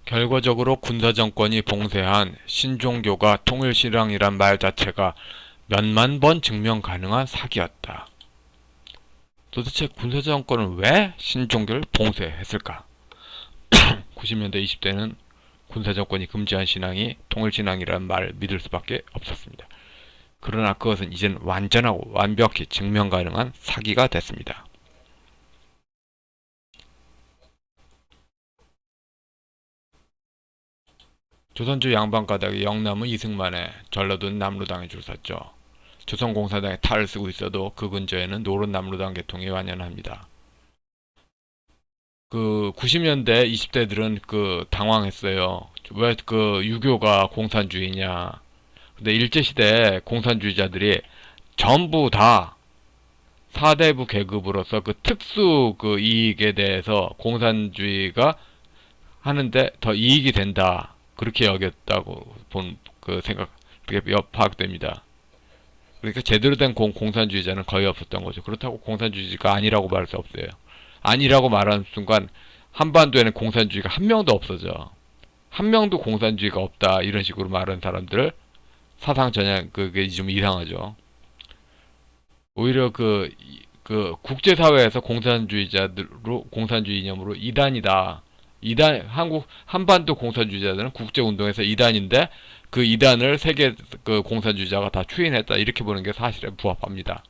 결과적으로 군사정권이 봉쇄한 신종교가 통일신앙이란 말 자체가 몇만 번 증명 가능한 사기였다. 도대체 군사정권은 왜 신종교를 봉쇄했을까? 90년대 20대는 군사정권이 금지한 신앙이 통일신앙이란 말을 믿을 수밖에 없었습니다. 그러나 그것은 이젠 완전하고 완벽히 증명 가능한 사기가 됐습니다. 조선주 양반가닥이 영남은 이승만에, 전라도는 남루당에 줄 섰죠. 조선공사당에 탈을 쓰고 있어도 그 근처에는 노론 남루당 계통이 완연합니다. 90년대 20대들은 당황했어요. 왜 유교가 공산주의냐. 근데 일제시대 공산주의자들이 전부 다 사대부 계급으로서 특수 이익에 대해서 공산주의가 하는데 더 이익이 된다. 그렇게 여겼다고 생각, 그렇게 파악됩니다. 그러니까 제대로 된 공산주의자는 거의 없었던 거죠. 그렇다고 공산주의가 아니라고 말할 수 없어요. 아니라고 말하는 순간 한반도에는 공산주의가 한 명도 없어져. 한 명도 공산주의가 없다. 이런 식으로 말하는 사람들 사상 전향 그게 좀 이상하죠. 오히려 국제사회에서 공산주의 이념으로 이단이다. 한반도 공산주의자들은 국제운동에서 이단인데 그 이단을 세계 공산주의자가 다 추인했다. 이렇게 보는 게 사실에 부합합니다.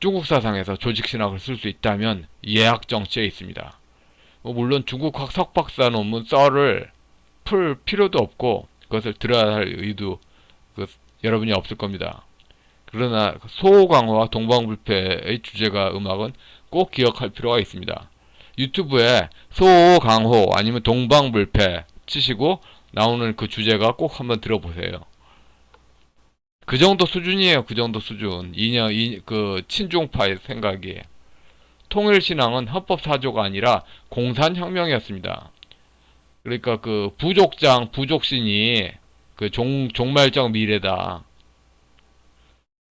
중국 사상에서 조직신학을 쓸 수 있다면 예학정치에 있습니다. 물론 중국 석박사 논문 썰을 풀 필요도 없고 그것을 들어야 할 의도 여러분이 없을 겁니다. 그러나 소호강호와 동방불패의 주제가 음악은 꼭 기억할 필요가 있습니다. 유튜브에 소호강호 아니면 동방불패 치시고 나오는 그 주제가 꼭 한번 들어보세요. 그 정도 수준이에요. 그 정도 수준. 친중파의 생각이. 통일신앙은 헌법사조가 아니라 공산혁명이었습니다. 그러니까 부족신이 종말적 미래다.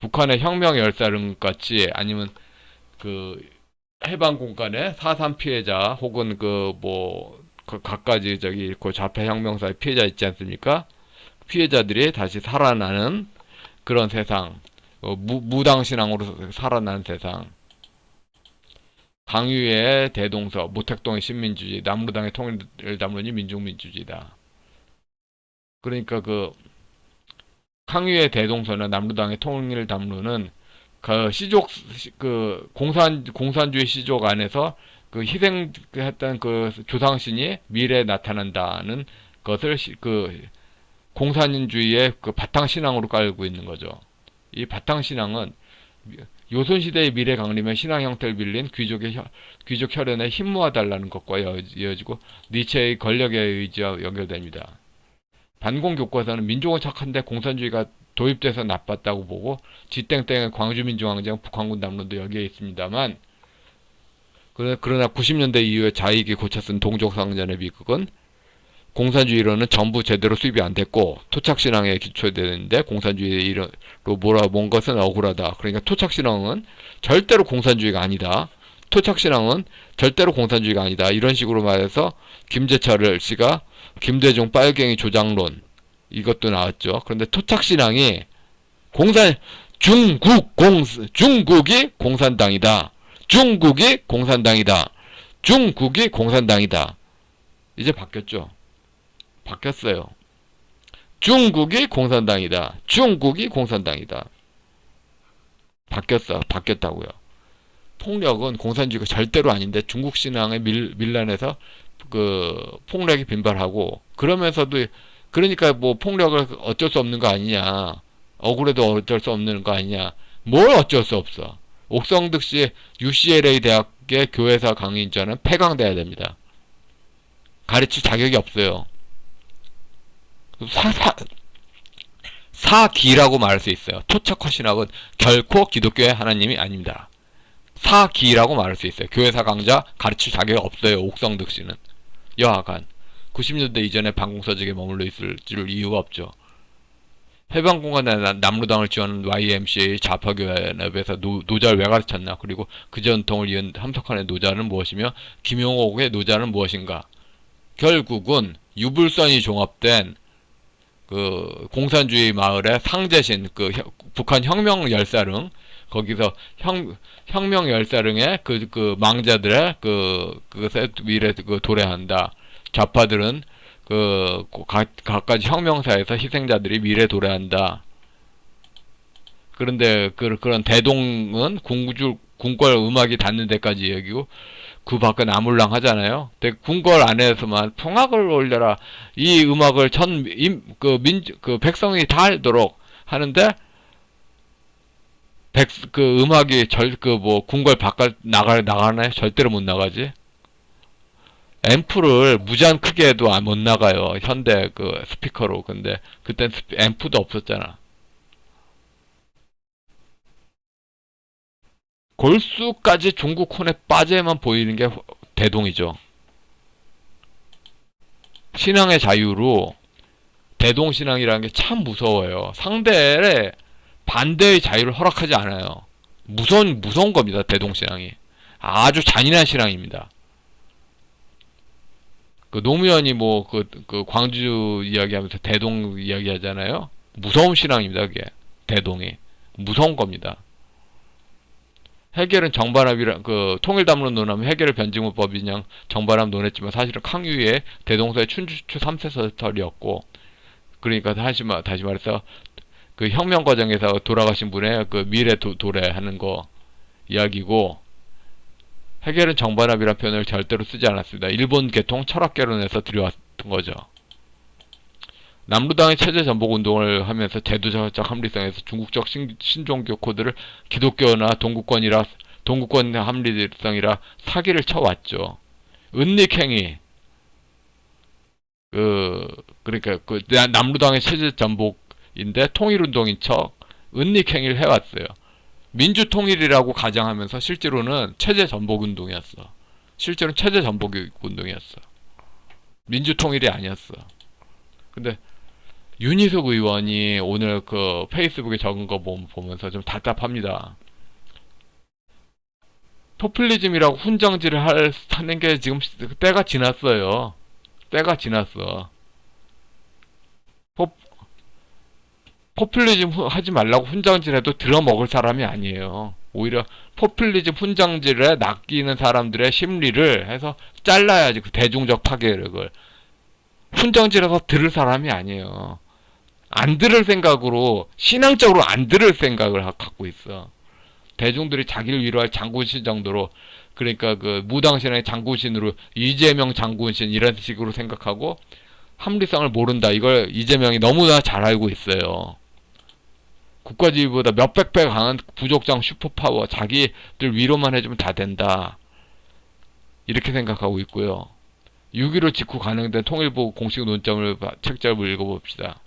북한의 혁명 열사름 같이 아니면 해방공간의 4.3 피해자 혹은 각가지 자폐혁명사의 피해자 있지 않습니까? 피해자들이 다시 살아나는 그런 세상, 무당신앙으로 살아나는 세상. 강유의 대동서, 모택동의 신민주의, 남루당의 통일담론이 민중민주주의다. 그러니까 강유의 대동서나 남루당의 통일담론은 공산주의 시족 안에서 희생했던 조상신이 미래에 나타난다는 것을 공산주의의 바탕신앙으로 깔고 있는 거죠. 이 바탕신앙은 요선시대의 미래 강림의 신앙 형태를 빌린 귀족 혈연의 힘모아달라는 것과 이어지고 니체의 권력의 의지와 연결됩니다. 반공교과서는 민족은 착한데 공산주의가 도입돼서 나빴다고 보고 지땡땡의 광주민중항쟁 북한군 담론도 여기에 있습니다만 그러나 90년대 이후에 자익이 고쳐 쓴 동족상전의 비극은 공산주의로는 전부 제대로 수입이 안 됐고 토착신앙에 기초되는데 공산주의로 몰아본 것은 억울하다. 그러니까 토착신앙은 절대로 공산주의가 아니다. 토착신앙은 절대로 공산주의가 아니다. 이런 식으로 말해서 김재철 씨가 김대중 빨갱이 조장론 이것도 나왔죠. 그런데 토착신앙이 중국이 공산당이다. 중국이 공산당이다. 중국이 공산당이다. 이제 바뀌었죠. 바뀌었어요. 중국이 공산당이다. 중국이 공산당이다. 바뀌었다고요. 폭력은 공산주의가 절대로 아닌데 중국 신앙의 밀란에서 폭력이 빈발하고 그러면서도 그러니까 폭력을 어쩔 수 없는 거 아니냐. 억울해도 어쩔 수 없는 거 아니냐. 뭘 어쩔 수 없어. 옥성득 씨 UCLA 대학의 교회사 강의인자는 폐강돼야 됩니다. 가르칠 자격이 없어요. 사기라고 말할 수 있어요. 토착화 신학은 결코 기독교의 하나님이 아닙니다. 사기라고 말할 수 있어요. 교회사 강좌 가르칠 자격이 없어요. 옥성득 씨는. 여하간 90년대 이전에 반공서적에 머물러 있을 이유가 없죠. 해방공간에 남루당을 지원하는 YMCA 좌파교연합에서 노자를 왜 가르쳤나? 그리고 그 전통을 이은 함석환의 노자는 무엇이며 김용옥의 노자는 무엇인가? 결국은 유불선이 종합된 그 공산주의 마을의 상제신 그 북한 혁명 열사릉 거기서 혁명 열사릉의 그 망자들의 그것에 미래 도래한다. 좌파들은 각가지 혁명사에서 희생자들이 미래 도래한다. 그런데 그런 대동은 궁궐 음악이 닿는 데까지 얘기고 그 밖은 아물랑 하잖아요. 근데 궁궐 안에서만 풍악을 올려라. 이 음악을 백성이 다 알도록 하는데 그 음악이 궁궐 바깥 나가나요? 절대로 못 나가지. 앰프를 무제한 크게 해도 못 나가요. 현대 그 스피커로. 근데 그땐 앰프도 없었잖아. 골수까지 중국 혼에 빠져야만 보이는 게 대동이죠. 신앙의 자유로 대동신앙이라는 게 참 무서워요. 상대의 반대의 자유를 허락하지 않아요. 무서운 겁니다. 대동신앙이. 아주 잔인한 신앙입니다. 그 노무현이 광주 이야기하면서 대동 이야기하잖아요. 무서운 신앙입니다. 그게 대동이 무서운 겁니다. 해결은 정반합이라 통일담론 논하면 해결의 변증문법이 그냥 정반합 논했지만 사실은康유의 대동서의 춘추 3세서설이었고 그러니까 다시 말해서 그 혁명 과정에서 돌아가신 분의 그 미래 도래하는 거 이야기고 해결은 정반합이라는 표현을 절대로 쓰지 않았습니다. 일본 계통 철학개론에서 들여왔던 거죠. 남루당의 체제 전복 운동을 하면서 제도적 합리성에서 중국적 신종교 코드를 기독교나 동구권 합리성이라 사기를 쳐왔죠. 은닉행위 그러니까 남루당의 체제 전복인데 통일운동인 척 은닉행위를 해왔어요. 민주통일이라고 가정하면서 실제로는 체제 전복 운동이었어. 실제로는 체제 전복 운동이었어. 민주통일이 아니었어. 근데 윤희숙 의원이 오늘 그 페이스북에 적은 거 보면서 좀 답답합니다. 포퓰리즘이라고 훈정질을 하는 게 지금 때가 지났어요. 때가 지났어. 포퓰리즘 하지 말라고 훈정질해도 들어먹을 사람이 아니에요. 오히려 포퓰리즘 훈정질에 낚이는 사람들의 심리를 해서 잘라야지 그 대중적 파괴력을. 훈정질해서 들을 사람이 아니에요. 안 들을 생각으로 신앙적으로 안 들을 생각을 갖고 있어. 대중들이 자기를 위로할 장군신 정도로 그러니까 그 무당신의 장군신으로 이재명 장군신 이런 식으로 생각하고 합리성을 모른다. 이걸 이재명이 너무나 잘 알고 있어요. 국가지휘보다 몇백 배 강한 부족장 슈퍼파워 자기들 위로만 해주면 다 된다. 이렇게 생각하고 있고요. 6.15 직후 가능된 통일부 공식 논점을 책자를 읽어봅시다.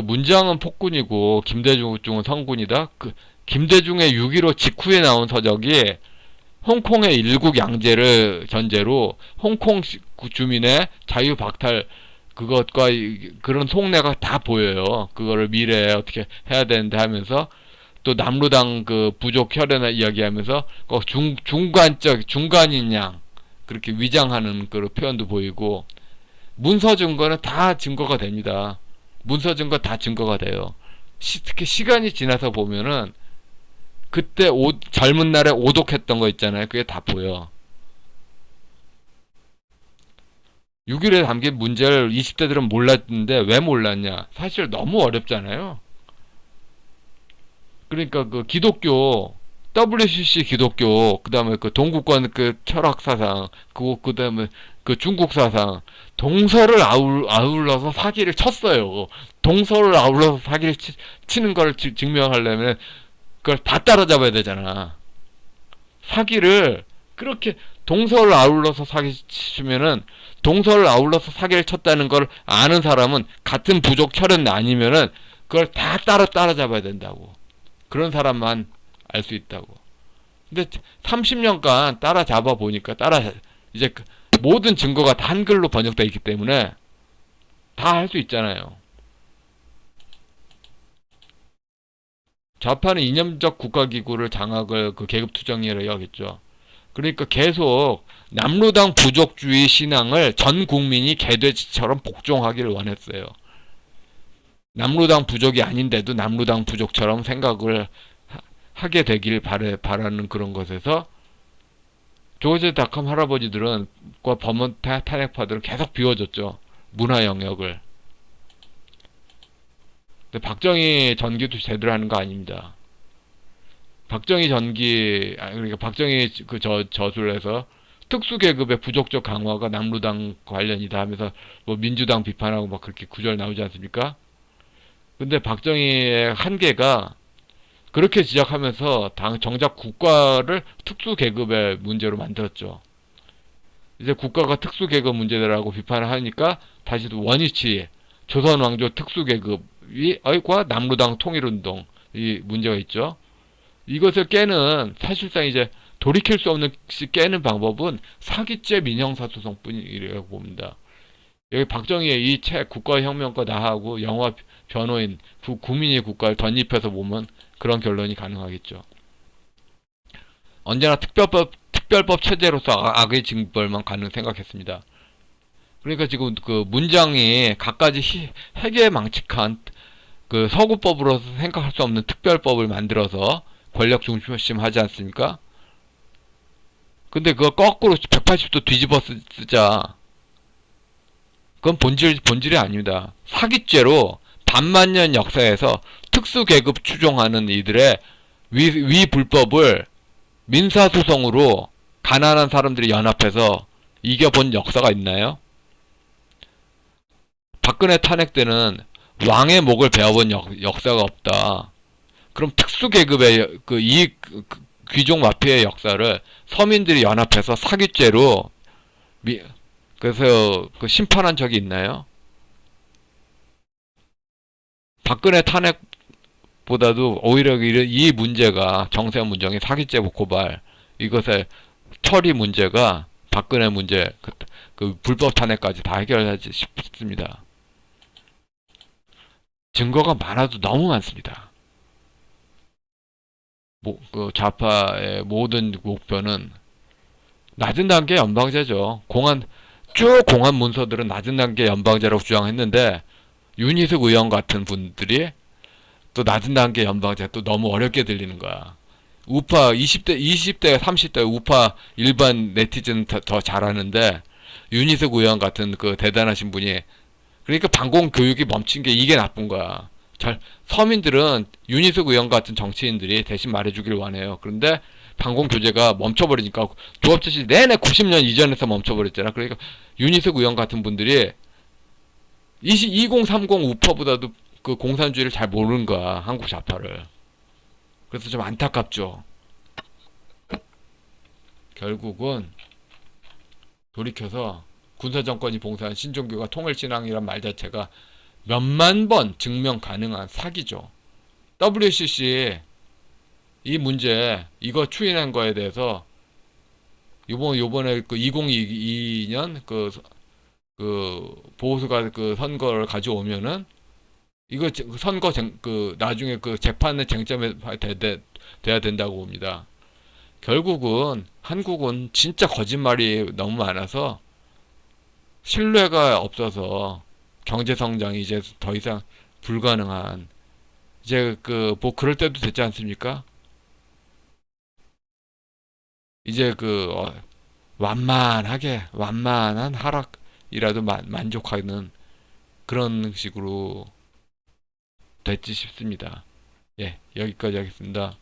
문장은 폭군이고 김대중은 성군이다. 김대중의 6.15 직후에 나온 서적이 홍콩의 일국 양제를 전제로 홍콩 주민의 자유 박탈 그것과 그런 속내가 다 보여요. 그거를 미래에 어떻게 해야 되는데 하면서 또 남루당 그 부족 혈연을 이야기하면서 중간인 양 그렇게 위장하는 그 표현도 보이고 문서 증거는 다 증거가 됩니다. 문서 증거 다 증거가 돼요. 특히 시간이 지나서 보면은 그때 젊은 날에 오독했던 거 있잖아요. 그게 다 보여. 6.15에 담긴 문제를 20대들은 몰랐는데 왜 몰랐냐? 사실 너무 어렵잖아요. 그러니까 그 기독교 WCC 기독교 그다음에 그 동구권 그 철학 사상 그다음에 그 중국 사상 동서를 아울러서 사기를 쳤어요. 동서를 아울러서 사기를 치는 걸 증명하려면 그걸 다 따라잡아야 되잖아. 사기를 그렇게 동서를 아울러서 사기 치면은 동서를 아울러서 사기를 쳤다는 걸 아는 사람은 같은 부족 혈연 아니면은 그걸 다 따라잡아야 된다고. 그런 사람만 알 수 있다고. 근데 30년간 따라잡아 보니까 이제 모든 증거가 다 한글로 번역되어 있기 때문에 다 할 수 있잖아요. 좌파는 이념적 국가기구를 장악을 그 계급투정이라고 하겠죠. 그러니까 계속 남루당 부족주의 신앙을 전 국민이 개돼지처럼 복종하기를 원했어요. 남루당 부족이 아닌데도 남루당 부족처럼 생각을 하게 되길 바라는 그런 것에서 조지 닷컴 할아버지들은 그 범원 탄핵파들은 계속 비워줬죠. 문화 영역을. 근데 박정희 전기도 제대로 하는 거 아닙니다. 박정희 전기, 그러니까 박정희 그 저술을 해서 특수계급의 부족적 강화가 남루당 관련이다 하면서 뭐 민주당 비판하고 막 그렇게 구절 나오지 않습니까? 근데 박정희의 한계가 그렇게 지적하면서 정작 국가를 특수계급의 문제로 만들었죠. 이제 국가가 특수계급 문제라고 비판을 하니까 다시 원위치 조선 왕조 특수계급이 과 남루당 통일운동 이 문제가 있죠. 이것을 깨는 사실상 이제 돌이킬 수 없는 깨는 방법은 사기죄 민형사소송뿐이라고 봅니다. 여기 박정희의 이 책 국가혁명과 나하고 영화 변호인 국민의 국가를 덧입혀서 보면 그런 결론이 가능하겠죠. 언제나 특별법 체제로서 악의 징벌만 가능 생각했습니다. 그러니까 지금 그 문장이 갖가지 해괴망측한 그 서구법으로서 생각할 수 없는 특별법을 만들어서 권력 중심하지 않습니까? 근데 그거 거꾸로 180도 뒤집어 쓰자. 그건 본질이 아닙니다. 사기죄로 반만년 역사에서 특수계급 추종하는 이들의 위 불법을 민사소송으로 가난한 사람들이 연합해서 이겨본 역사가 있나요? 박근혜 탄핵 때는 왕의 목을 베어본 역사가 없다. 그럼 특수계급의 그 이익 귀족 마피아의 역사를 서민들이 연합해서 사기죄로 그래서 그 심판한 적이 있나요? 박근혜 탄핵보다도 오히려 이 문제가 정세현 문정의 사기죄 고발 이것의 처리 문제가 박근혜 문제 그 불법 탄핵까지 다 해결하지 싶습니다. 증거가 많아도 너무 많습니다. 그 좌파의 모든 목표는 낮은 단계 연방제죠. 공안 문서들은 낮은 단계 연방제라고 주장했는데 윤희숙 의원 같은 분들이 또 낮은 단계 연방제 또 너무 어렵게 들리는 거야. 우파 20대, 30대 우파 일반 네티즌 더 잘하는데 윤희숙 의원 같은 그 대단하신 분이 그러니까 반공 교육이 멈춘 게 이게 나쁜 거야. 서민들은 윤희숙 의원 같은 정치인들이 대신 말해주길 원해요. 그런데 반공 교제가 멈춰버리니까 조합제시 내내 90년 이전에서 멈춰버렸잖아. 그러니까 윤희숙 의원 같은 분들이 2030 우파보다도 그 공산주의를 잘 모르는 거야. 한국 좌파를. 그래서 좀 안타깝죠. 결국은 돌이켜서 군사정권이 봉사한 신종교가 통일신앙이란 말 자체가 몇만 번 증명 가능한 사기죠. WCC 이 문제 이거 추인한 거에 대해서 요번에 그 2022년 그 보수가 그 선거를 가져오면은 이거 선거 그 나중에 그 재판의 쟁점에 돼야 된다고 봅니다. 결국은 한국은 진짜 거짓말이 너무 많아서 신뢰가 없어서 경제 성장이 이제 더 이상 불가능한 이제 그 뭐 그럴 때도 됐지 않습니까? 이제 그 완만한 하락이라도 만족하는 그런 식으로 됐지 싶습니다. 예, 여기까지 하겠습니다.